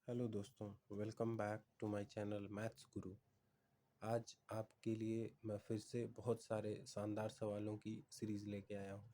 Hello दोस्तों, welcome back to my channel maths guru. आज आपके लिए मैं फिर से बहुत सारे शानदार सवालों की सीरीज़ लेके आया हूँ।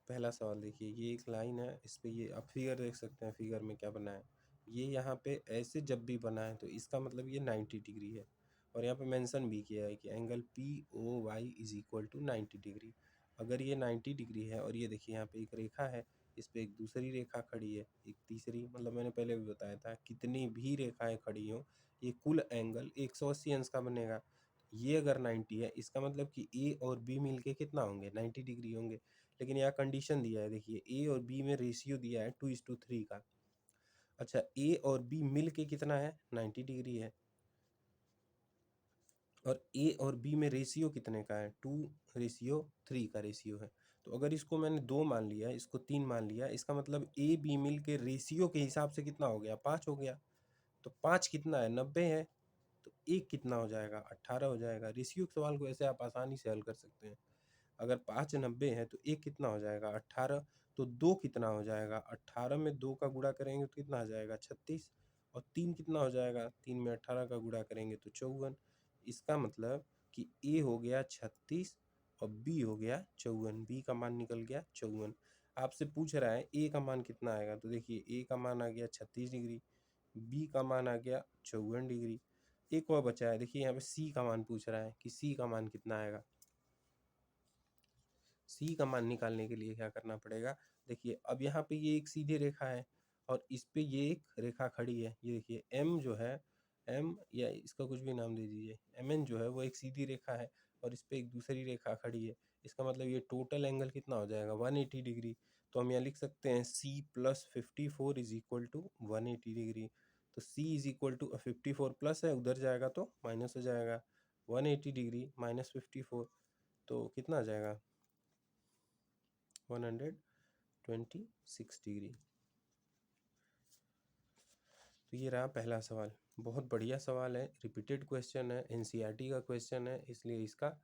पहला सवाल देखिए, ये एक लाइन है, इस पे ये आप फिगर देख सकते हैं। फिगर में क्या बना है, ये यहाँ पे ऐसे जब भी बना है तो इसका मतलब ये 90 डिग्री है। और यहाँ पे मेंशन भी किया है कि angle P O Y is equal to 90 degree. अगर ये 90 डिग्री है और ये देखिए यहाँ पे एक रेखा है, इस पे एक दूसरी रेखा खड़ी है, एक तीसरी, मतलब मैंने पहले भी बताया था कितनी भी रेखाएं खड़ी हों ये कुल एंगल 180 अंश का बनेगा। ये अगर 90 है, इसका मतलब कि ए और बी मिलके कितना होंगे, 90 डिग्री होंगे। लेकिन यहाँ कंडीशन दिया है, देखिए ए और बी में रेशियो दिया है 2:3 का। अच्छा, ए और बी मिल के कितना है, 90 डिग्री है। और ए और बी में रेशियो कितने का है, 2:3 का रेशियो है। तो अगर इसको मैंने 2 मान लिया, इसको 3 मान लिया, इसका मतलब ए बी मिल के रेशियो के हिसाब से कितना हो गया, 5 हो गया। तो 5 कितना है, 90 है। तो एक कितना हो जाएगा, 18 हो जाएगा। रेशियो के सवाल को ऐसे आप आसानी से हल कर सकते हैं। अगर 5 90 है तो एक कितना हो जाएगा, 18। तो दो कितना हो जाएगा, 18 में 2 का गुणा करेंगे तो कितना आ जाएगा, 36। और 3 कितना हो जाएगा, 3 में 18 का गुणा करेंगे तो 54। इसका मतलब कि ए हो गया 36 और बी हो गया 54। बी का मान निकल गया 54। आपसे पूछ रहा है ए का मान कितना आएगा, तो देखिए ए का मान आ गया 36 डिग्री, बी का मान आ गया 54 डिग्री। एक और बचा है, देखिए यहाँ पे सी का मान पूछ रहा है कि सी का मान कितना आएगा। सी का मान निकालने के लिए क्या करना पड़ेगा, देखिए अब यहाँ पे ये एक सीधी रेखा है और इस पे ये एक रेखा खड़ी है। ये देखिए एम जो है, एम या इसका कुछ भी नाम दे दीजिए, एम एन जो है वो एक सीधी रेखा है और इस पे एक दूसरी रेखा खड़ी है। इसका मतलब ये टोटल एंगल कितना हो जाएगा, 180 डिग्री। तो हम यहाँ लिख सकते हैं C plus 54 is equal to 180 degree. तो C is equal to 54 plus है, उधर जाएगा तो माइनस हो जाएगा। 180 डिग्री माइनस 54 तो कितना आ जाएगा, 126 डिग्री। तो ये रहा पहला सवाल। बहुत बढ़िया सवाल है, रिपीटेड क्वेश्चन है, एनसीईआरटी का क्वेश्चन है, इसलिए इसका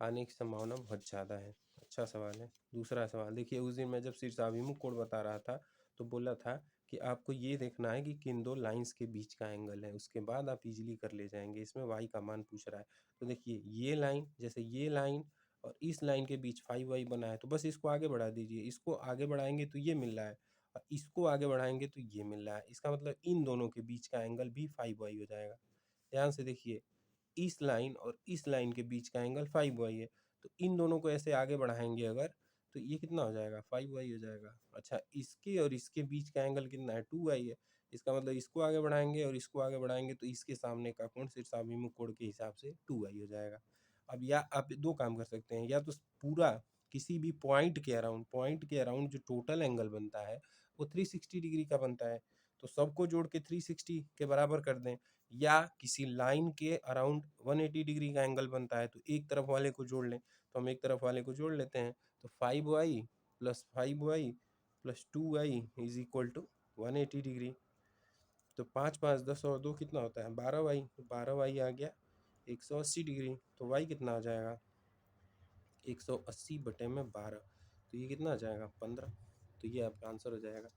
आने की संभावना बहुत ज़्यादा है। अच्छा सवाल है। दूसरा सवाल देखिए, उस दिन मैं जब शीर्षाभिमुख कोण बता रहा था तो बोला था कि आपको ये देखना है कि किन दो लाइंस के बीच का एंगल है, उसके बाद आप इजीली कर ले जाएंगे। इसमें वाई का मान पूछ रहा है, तो देखिए ये लाइन, जैसे ये लाइन और इस लाइन के बीच 5y बना है, तो बस इसको आगे बढ़ा दीजिए। इसको आगे बढ़ाएंगे तो ये मिल रहा है और इसको आगे बढ़ाएंगे तो ये मिल रहा है। इसका मतलब इन दोनों के बीच का एंगल भी 5y हो जाएगा। ध्यान से देखिए, इस लाइन और इस लाइन के बीच का एंगल 5y है, तो इन दोनों को ऐसे आगे बढ़ाएंगे अगर, तो ये कितना हो जाएगा, 5y हो जाएगा। अच्छा, इसके और इसके बीच का एंगल कितना है, 2y है। इसका मतलब इसको आगे बढ़ाएंगे और इसको आगे बढ़ाएंगे तो इसके सामने का कोण शीर्षाभिमुख कोण के हिसाब से 2y हो जाएगा। अब या आप दो काम कर सकते हैं, या तो पूरा किसी भी पॉइंट के अराउंड जो टोटल एंगल बनता है वो 360 डिग्री का बनता है, तो सबको जोड़ के 360 के बराबर कर दें। या किसी लाइन के अराउंड 180 डिग्री का एंगल बनता है तो एक तरफ वाले को जोड़ लें। तो हम एक तरफ वाले को जोड़ लेते हैं, तो 5y plus 5y plus 2y is equal to 180 degree. तो 5 5 10 और 2 कितना होता है, 12y। तो 12y आ गया 180 डिग्री। तो y कितना आ जाएगा, 180 बटे में 12, तो ये कितना आ जाएगा, 15। तो ये आपका आंसर हो जाएगा।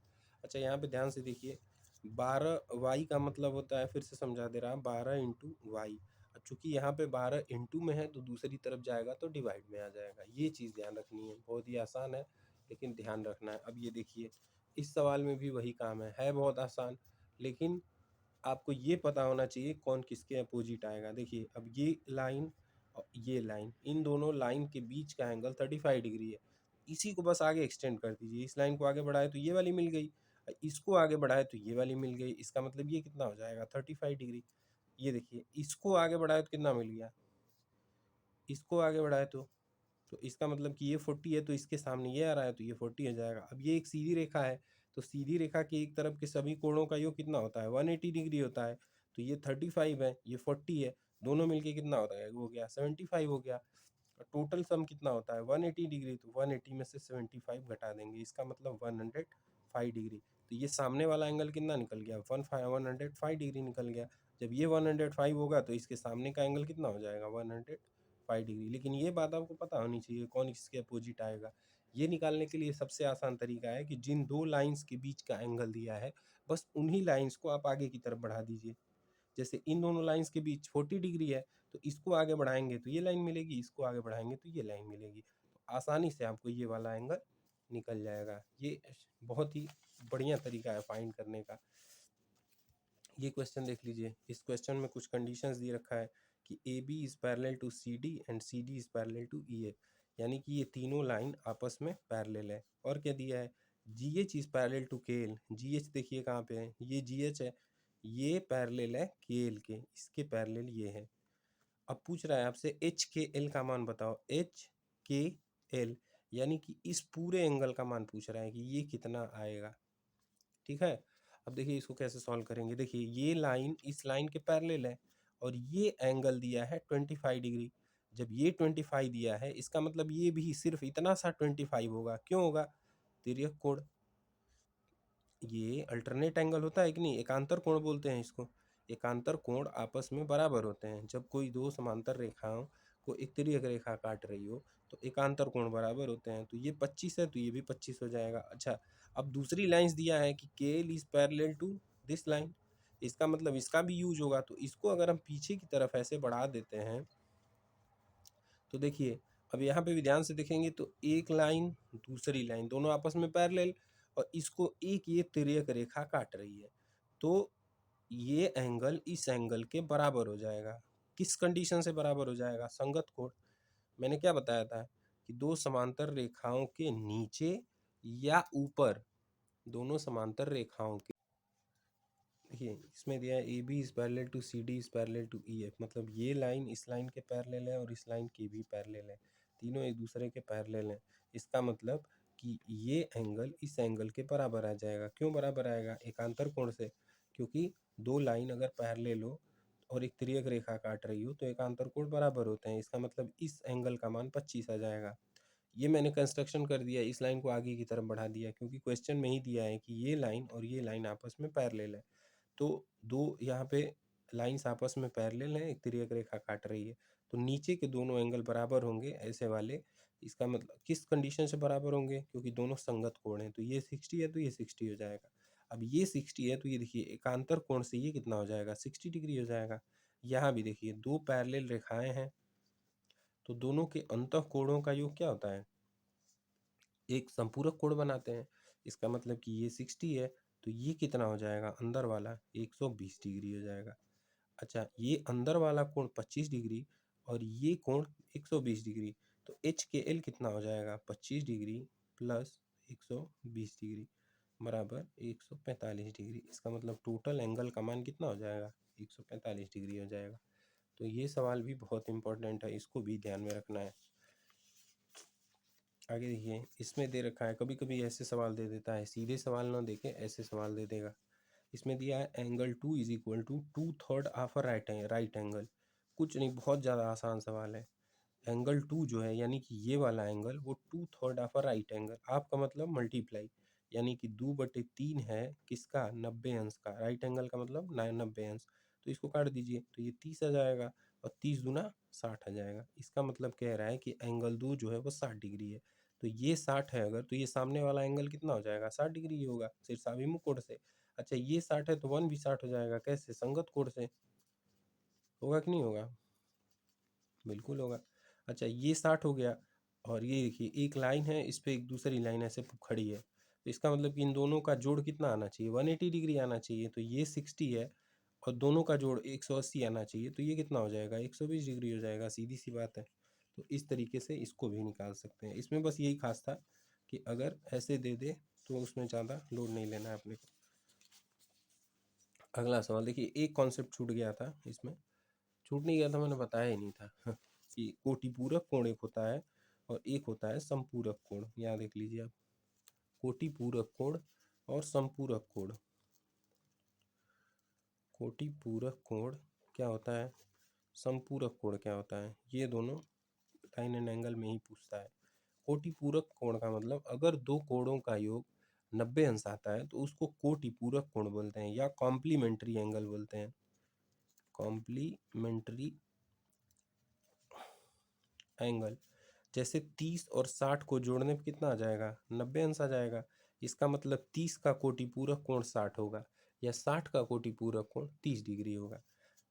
अच्छा, यहाँ पे ध्यान से देखिए, 12y का मतलब होता है, फिर से समझा दे रहा, 12 इंटू वाई। चूंकि यहाँ पे 12 इंटू में है तो दूसरी तरफ जाएगा तो डिवाइड में आ जाएगा। ये चीज़ ध्यान रखनी है, बहुत ही आसान है लेकिन ध्यान रखना है। अब ये देखिए, इस सवाल में भी वही काम है बहुत आसान, लेकिन आपको ये पता होना चाहिए कौन किसके अपोजिट आएगा। देखिए अब ये लाइन और ये लाइन, इन दोनों लाइन के बीच का एंगल 35 डिग्री है। इसी को बस आगे एक्सटेंड कर दीजिए। इस लाइन को आगे बढ़ाए तो ये वाली मिल गई, इसको आगे बढ़ाए तो ये वाली मिल गई। इसका मतलब ये कितना हो जाएगा, 35 डिग्री। ये देखिए, इसको आगे बढ़ाए तो कितना मिल गया, इसको आगे बढ़ाए तो इसका मतलब कि ये 40 है तो इसके सामने ये आ रहा है तो ये 40 हो जाएगा। अब ये एक सीधी रेखा है, तो सीधी रेखा के एक तरफ के सभी कोणों का योग कितना होता है, 180 डिग्री होता है। तो ये 35 है, ये 40 है, दोनों मिलके कितना होता है, हो गया 75 हो गया। टोटल सम कितना होता है, 180 डिग्री। तो 180 में से 75 घटा देंगे, इसका मतलब 105 डिग्री। तो ये सामने वाला एंगल कितना निकल गया, 105 डिग्री निकल गया। जब ये 105 होगा तो इसके सामने का एंगल कितना हो जाएगा, 105 डिग्री। लेकिन ये बात आपको पता होनी चाहिए कौन इसके अपोजिट आएगा। ये निकालने के लिए सबसे आसान तरीका है कि जिन दो लाइंस के बीच का एंगल दिया है बस उन्हीं लाइंस को आप आगे की तरफ बढ़ा दीजिए। जैसे इन दोनों लाइंस के बीच 40 डिग्री है, तो इसको आगे बढ़ाएंगे तो ये लाइन मिलेगी, इसको आगे बढ़ाएंगे तो ये लाइन मिलेगी। तो आसानी से आपको ये वाला एंगल निकल जाएगा। ये बहुत ही बढ़िया तरीका है फाइंड करने का। ये क्वेश्चन देख लीजिए। इस क्वेश्चन में कुछ कंडीशंस दे रखा है कि A B is parallel to C D and C D is parallel to E A, यानी कि ये तीनों लाइन आपस में पैरेलल है। और क्या दिया है, G H is parallel to K L. G H देखिए कहाँ पे है, ये जी एच है, ये पैरेलल है के एल के, इसके पैरेलल ये है। अब पूछ रहा है आपसे एच के एल का मान बताओ, एच के एल यानी कि इस पूरे एंगल का मान पूछ रहा है कि ये कितना आएगा। ठीक है, अब देखिए इसको कैसे सॉल्व करेंगे। देखिए ये लाइन इस लाइन के पैरेलल है और ये एंगल दिया है 25 डिग्री। जब ये 25 दिया है इसका मतलब ये भी सिर्फ इतना सा 25 होगा। क्यों होगा, तिर्यक कोण। ये अल्टरनेट एंगल होता है कि नहीं, एकांतर कोण बोलते हैं इसको। एकांतर कोण आपस में बराबर होते हैं। जब कोई दो समांतर रेखाओं को एक तिर्यक रेखा काट रही हो तो एकांतर कोण बराबर होते हैं। तो ये 25 है तो ये भी 25 हो जाएगा। अच्छा, अब दूसरी लाइंस दिया है कि K L is parallel to this line, इसका मतलब इसका भी यूज होगा। तो इसको अगर हम पीछे की तरफ ऐसे बढ़ा देते हैं तो देखिए अब यहाँ पे भी ध्यान से देखेंगे तो एक लाइन दूसरी लाइन दोनों आपस में पैरेलल और इसको एक ये तिर्यक रेखा काट रही है। तो ये एंगल इस एंगल के बराबर हो जाएगा। किस कंडीशन से बराबर हो जाएगा, संगत कोण। मैंने क्या बताया था कि दो समांतर रेखाओं के नीचे या ऊपर, दोनों समांतर रेखाओं के, देखिए इसमें दिया है A B is parallel to C D is parallel to E F, मतलब ये लाइन इस लाइन के पैरेलल है और इस लाइन के भी पैरेलल है, तीनों एक दूसरे के पैरेलल हैं। इसका मतलब कि ये एंगल इस एंगल के बराबर आ जाएगा। क्यों बराबर आएगा, एकांतर कोण से, क्योंकि दो लाइन अगर पैरेलल हो और एक तिर्यक रेखा काट रही हो तो एकांतर कोण बराबर होते हैं। इसका मतलब इस एंगल का मान 25 आ जाएगा। ये मैंने कंस्ट्रक्शन कर दिया, इस लाइन को आगे की तरफ बढ़ा दिया क्योंकि क्वेश्चन में ही दिया है कि ये लाइन और ये लाइन आपस में पैरेलल है। तो दो यहाँ पे लाइंस आपस में पैरेलल हैं, एक तिर्यक रेखा काट रही है, तो नीचे के दोनों एंगल बराबर होंगे ऐसे वाले। इसका मतलब किस कंडीशन से बराबर होंगे, क्योंकि दोनों संगत कोण हैं। तो ये 60 है तो ये 60 हो जाएगा। अब ये 60 है तो ये देखिए एकांतर कोण से ये कितना हो जाएगा, 60 डिग्री हो जाएगा। यहाँ भी देखिए दो पैरेलल रेखाएं हैं तो दोनों के अंतः कोणों का योग क्या होता है, एक संपूरक कोण बनाते हैं। इसका मतलब कि ये 60 है तो ये कितना हो जाएगा, अंदर वाला 120 डिग्री हो जाएगा। अच्छा, ये अंदर वाला कोण 25 डिग्री और ये कोण 120 डिग्री, तो एच के एल कितना हो जाएगा, 25 डिग्री प्लस 120 डिग्री बराबर 145 डिग्री। इसका मतलब टोटल एंगल का मान कितना हो जाएगा, 145 डिग्री हो जाएगा। तो ये सवाल भी बहुत इंपॉर्टेंट है, इसको भी ध्यान में रखना है। आगे देखिए इसमें दे रखा है, कभी कभी ऐसे सवाल दे देता है, सीधे सवाल ना देके ऐसे सवाल दे देगा। इसमें दिया है angle 2 is equal to 2/3 of a right angle. कुछ नहीं, बहुत ज़्यादा आसान सवाल है। एंगल 2 जो है यानी कि ये वाला एंगल वो 2/3 ऑफ अ राइट एंगल, आपका मतलब मल्टीप्लाई, यानी कि 2/3 है किसका, 90 अंश का। राइट एंगल का मतलब 90 अंश, तो इसको काट दीजिए तो ये 30 आ जाएगा और 30 दूना 60 आ जाएगा। इसका मतलब कह रहा है कि एंगल 2 जो है वो 60 डिग्री है। तो ये 60 है अगर, तो ये सामने वाला एंगल कितना हो जाएगा, 60 डिग्री ही होगा शीर्षाभिमुख कोण से। अच्छा, ये 60 है तो 1 भी 60 हो जाएगा, कैसे, संगत कोण से। होगा कि नहीं होगा, बिल्कुल होगा। अच्छा, ये 60 हो गया और ये देखिए एक लाइन है, इस पे एक दूसरी लाइन ऐसे खड़ी है, तो इसका मतलब कि इन दोनों का जोड़ कितना आना चाहिए, 180 डिग्री आना चाहिए। तो ये 60 है और दोनों का जोड़ 180 आना चाहिए, तो ये कितना हो जाएगा, 120 डिग्री हो जाएगा, सीधी सी बात है। तो इस तरीके से इसको भी निकाल सकते हैं। इसमें बस यही खास था कि अगर ऐसे दे दे तो उसमें ज़्यादा लोड नहीं लेना है अपने को। अगला सवाल देखिए, एक कॉन्सेप्ट छूट गया था इसमें, छूट नहीं गया था, मैंने बताया ही नहीं था कि कोटिपूरक कोण एक होता है और एक होता है संपूरक कोण। यहाँ देख लीजिए आप, कोटिपूरक कोण और संपूरक कोण। कोटिपूरक कोण क्या होता है, संपूरक कोण क्या होता है, ये दोनों लाइन एंड एंगल में ही पूछता है। कोटिपूरक कोण का मतलब अगर दो कोणों का योग 90 अंश आता है तो उसको कोटिपूरक कोण बोलते हैं या कॉम्प्लीमेंट्री एंगल बोलते हैं। कॉम्प्लीमेंट्री एंगल, जैसे 30 और 60 को जोड़ने पे कितना आ जाएगा, 90 अंश आ जाएगा। इसका मतलब 30 का कोटि पूरक कोण 60 होगा, या 60 का कोटि पूरक कोण 30 डिग्री होगा।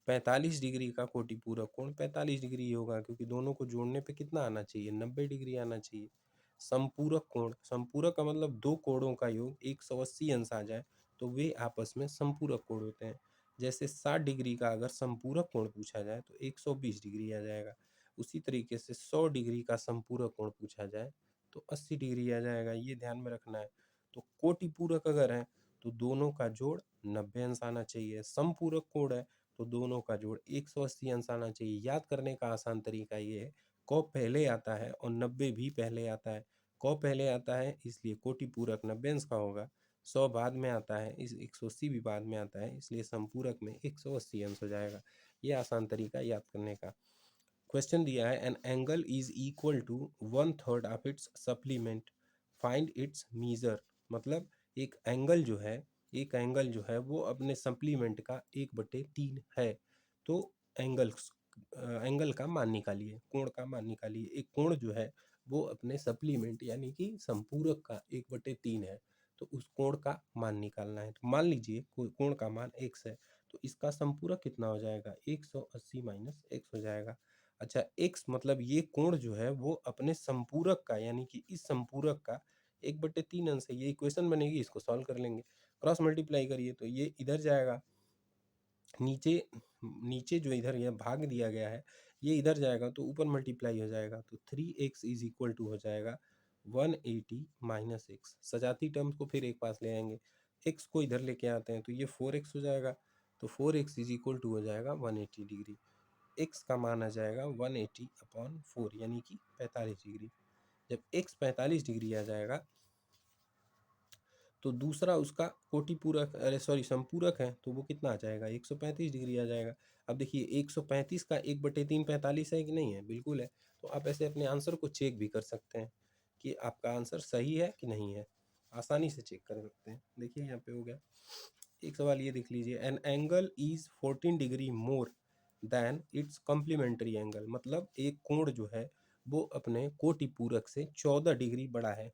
45 डिग्री का कोटि पूरक कोण 45 डिग्री होगा, क्योंकि दोनों को जोड़ने पे कितना आना चाहिए, 90 डिग्री आना चाहिए। समपूरक कोण, समपूरक का मतलब दो कोणों का योग 180 अंश आ जाए तो वे आपस में समपूरक कोण होते हैं। जैसे 60 डिग्री का अगर समपूरक कोण पूछा जाए तो 120 डिग्री आ जाएगा। उसी तरीके से 100 डिग्री का समपूरक कोण पूछा जाए तो 80 डिग्री आ जाएगा, ये ध्यान में रखना है। तो कोटि पूरक अगर है तो दोनों का जोड़ 90 अंश आना चाहिए। समपूरक कोण है तो दोनों का जोड़ 180 अंश आना चाहिए। याद करने का आसान तरीका ये है, क पहले आता है और 90 भी पहले आता है। क पहले आता है इसलिए कोटि पूरक 90 अंश का होगा, 100 बाद में आता है, इस 180 भी बाद में आता है, इसलिए समपूरक में 180 अंश हो जाएगा। ये आसान तरीका याद करने का। क्वेश्चन दिया है, an angle is equal to 1/3 of its supplement, find its measure. मतलब एक एंगल जो है वो अपने सप्लीमेंट का 1/3 है। तो एंगल का मान निकालिए, कोण का मान निकालिए। एक कोण जो है वो अपने सप्लीमेंट यानी कि संपूरक का 1/3 है, तो उस कोण का मान निकालना है। तो मान लीजिए कोण का मान x है, तो इसका संपूरक कितना हो जाएगा, 180 माइनस x हो जाएगा। अच्छा, x मतलब ये कोण जो है वो अपने संपूरक का यानी कि इस संपूरक का 1/3 अंश है। ये इक्वेशन बनेगी, इसको सॉल्व कर लेंगे। क्रॉस मल्टीप्लाई करिए तो ये इधर जाएगा, नीचे नीचे जो इधर यह भाग दिया गया है ये इधर जाएगा तो ऊपर मल्टीप्लाई हो जाएगा। तो 3x इज इक्वल टू हो जाएगा 180 माइनस एक्स। सजाती टर्म्स को फिर एक पास ले आएंगे, x को इधर लेके आते हैं तो ये 4x हो जाएगा। तो 4x इज इक्वल टू हो जाएगा 180 डिग्री। x का मान आ जाएगा 180/4 यानी कि 45 डिग्री। जब x 45 डिग्री आ जाएगा तो दूसरा उसका कोटि पूरक, अरे सॉरी संपूरक है, तो वो कितना आ जाएगा, 135 डिग्री आ जाएगा। अब देखिए 135 का 1/3 45 है कि नहीं है, बिल्कुल है। तो आप ऐसे अपने आंसर को चेक भी कर सकते हैं कि आपका आंसर सही है कि नहीं है, आसानी से चेक कर सकते हैं। देखिए यहाँ पे हो गया। एक सवाल ये देख लीजिए, an angle is 14 degree more than its complementary angle. मतलब एक कोण जो है वो अपने कोटि पूरक से 14 डिग्री बड़ा है।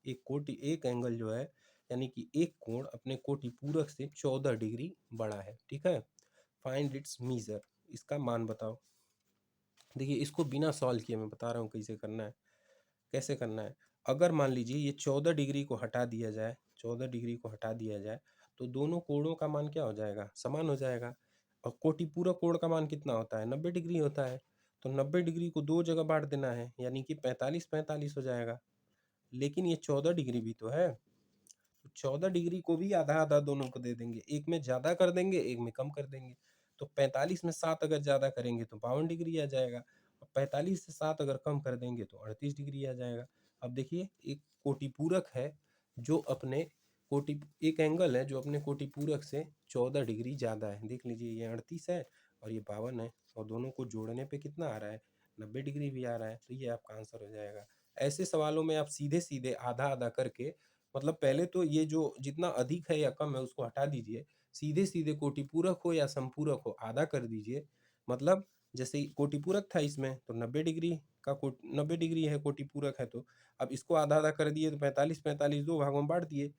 एक एंगल जो है यानी कि एक कोण अपने कोटि पूरक से 14 डिग्री बड़ा है, ठीक है। फाइंड इट्स मीजर, इसका मान बताओ। देखिए इसको बिना सॉल्व किए मैं बता रहा हूँ कैसे करना है। कैसे करना है, अगर मान लीजिए ये 14 डिग्री को हटा दिया जाए, 14 डिग्री को हटा दिया जाए तो दोनों कोणों का मान क्या हो जाएगा, समान हो जाएगा। और कोटि पूरक कोण का मान कितना होता है, 90 डिग्री होता है। तो 90 डिग्री को दो जगह बांट देना है यानी कि 45/45 हो जाएगा। लेकिन ये 14 डिग्री भी तो है, तो 14 डिग्री को भी आधा आधा दोनों को दे देंगे, एक में ज्यादा कर देंगे एक में कम कर देंगे। तो 45 में 7 अगर ज्यादा करेंगे तो 52 डिग्री आ जाएगा, और 45 से 7 अगर कम कर देंगे तो 38 डिग्री आ जाएगा। अब देखिए एक कोटि पूरक है जो अपने कोटि एक एंगल है जो अपने कोटि पूरक से 14 डिग्री ज्यादा है। देख लीजिए ये 38 है और ये 52 है, और दोनों को जोड़ने पे कितना आ रहा है, 90 डिग्री भी आ रहा है। तो ये आपका आंसर हो जाएगा। ऐसे सवालों में आप सीधे सीधे आधा आधा करके, मतलब पहले तो ये जो जितना अधिक है या कम है उसको हटा दीजिए, सीधे सीधे कोटि पूरक हो या संपूरक हो आधा कर दीजिए। मतलब जैसे कोटि पूरक था इसमें तो 90 डिग्री का 90 डिग्री है कोटि पूरक है, तो अब इसको आधा आधा कर दिए तो 45/45 दो भागों में बांट दिए।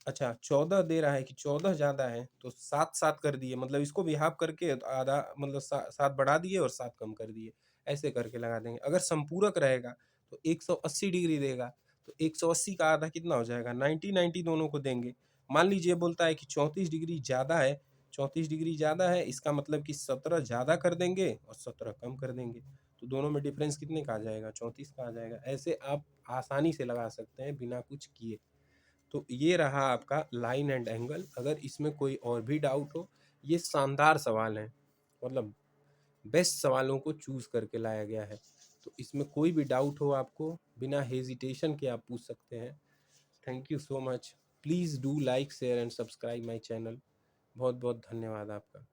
अच्छा 14 दे रहा है कि 14 ज्यादा है तो 7/7 कर दिए, मतलब इसको भी हाफ करके आधा, मतलब 7 बढ़ा दिए और 7 कम कर दिए। ऐसे करके लगा देंगे। अगर संपूरक रहेगा तो 180 डिग्री देगा, तो 180 का आधा कितना हो जाएगा, 90 90 दोनों को देंगे। मान लीजिए बोलता है कि 34 डिग्री ज्यादा है, 34 डिग्री ज्यादा है, इसका मतलब कि 17 ज्यादा कर देंगे और 17 कम कर देंगे। तो दोनों में डिफरेंस कितने का आ जाएगा, 34 का आ जाएगा। ऐसे आप आसानी से लगा सकते हैं बिना कुछ किए। तो ये रहा आपका लाइन एंड एंगल। अगर इसमें कोई और भी डाउट हो, ये शानदार सवाल है, मतलब बेस्ट सवालों को चूज करके लाया गया है। तो इसमें कोई भी डाउट हो आपको बिना हेजिटेशन के आप पूछ सकते हैं। Thank you so much. Please do like share and subscribe my channel. बहुत बहुत धन्यवाद आपका।